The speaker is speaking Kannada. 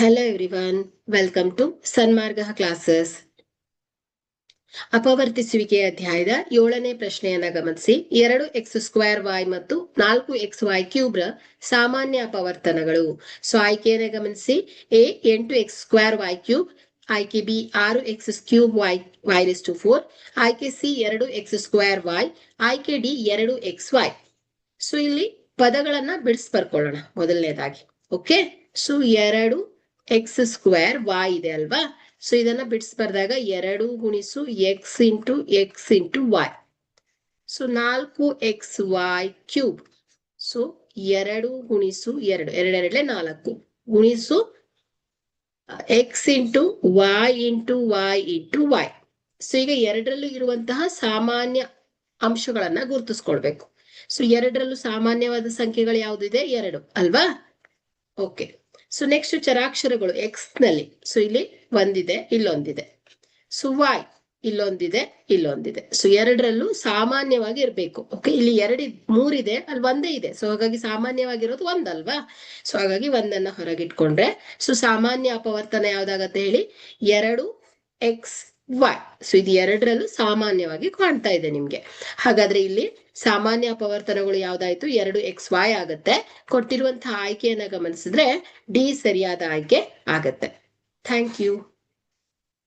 Hello everyone, welcome to Sanmarga classes. ಅಪವರ್ತಿಸುವಿಕೆಯ ಅಧ್ಯಾಯದ 7ನೇ ಪ್ರಶ್ನೆಯನ್ನ ಗಮನಿಸಿ. 2x² ಮತ್ತು 4xy³ ರ ಸಾಮಾನ್ಯ ಅಪವರ್ತನಗಳು. ಸೊ ಆಯ್ಕೆಯನ್ನ ಗಮನಿಸಿ. ಎ 8x²y³, ಆಯ್ಕೆ ಬಿ 6x³ ಆಯ್ಕೆ ಸಿ 2x²y, ಆಯ್ಕೆ ಡಿ 2xy. ಸೊ ಇಲ್ಲಿ ಪದಗಳನ್ನ ಬಿಡಿಸಿ ಬರ್ಕೊಳ್ಳೋಣ ಮೊದಲನೇದಾಗಿ. ಓಕೆ, ಸೊ 2x² ಇದೆ ಅಲ್ವಾ. ಸೊ ಇದನ್ನ ಬಿಡಿಸಿ ಬರ್ದಾಗ 2 ಗುಣಿಸು x into y. So 4xy³. So 2 ಗುಣಿಸು 2 2 4 ಗುಣಿಸು x into y into y. So ಈಗ ಎರಡರಲ್ಲೂ ಇರುವಂತಹ ಸಾಮಾನ್ಯ ಅಂಶಗಳನ್ನ ಗುರುತಿಸ್ಕೊಳ್ಬೇಕು. ಸೊ ಎರಡರಲ್ಲೂ ಸಾಮಾನ್ಯವಾದ ಸಂಖ್ಯೆಗಳು ಯಾವ್ದಿದೆ? 2 ಅಲ್ವಾ. ಓಕೆ, ಸೊ ನೆಕ್ಸ್ಟ್ ಚರಾಕ್ಷರಗಳು ಎಕ್ಸ್ ನಲ್ಲಿ. ಸೊ ಇಲ್ಲಿ ಒಂದಿದೆ, ಇಲ್ಲೊಂದಿದೆ. ಸೊ y ಇಲ್ಲೊಂದಿದೆ, ಇಲ್ಲೊಂದಿದೆ. ಸೊ ಎರಡರಲ್ಲೂ ಸಾಮಾನ್ಯವಾಗಿ ಇರ್ಬೇಕು. ಓಕೆ, ಇಲ್ಲಿ 3 ಇದೆ, ಅಲ್ಲಿ ಒಂದೇ ಇದೆ. ಸೊ ಹಾಗಾಗಿ ಸಾಮಾನ್ಯವಾಗಿರೋದು ಒಂದಲ್ವಾ. ಸೊ ಹಾಗಾಗಿ ಒಂದನ್ನ ಹೊರಗಿಟ್ಕೊಂಡ್ರೆ ಸೊ ಸಾಮಾನ್ಯ ಅಪವರ್ತನ ಯಾವ್ದಾಗತ್ತೆ ಹೇಳಿ? 2xy. ಸೊ ಇದು ಎರಡರಲ್ಲೂ ಸಾಮಾನ್ಯವಾಗಿ ಕಾಣ್ತಾ ಇದೆ ನಿಮ್ಗೆ. ಹಾಗಾದ್ರೆ ಇಲ್ಲಿ ಸಾಮಾನ್ಯ ಅಪವರ್ತನಗಳು ಯಾವ್ದಾಯ್ತು? 2xy ಆಗತ್ತೆ. ಕೊಟ್ಟಿರುವಂತಹ ಆಯ್ಕೆಯನ್ನ ಗಮನಿಸಿದ್ರೆ ಡಿ ಸರಿಯಾದ ಆಯ್ಕೆ ಆಗತ್ತೆ. Thank you.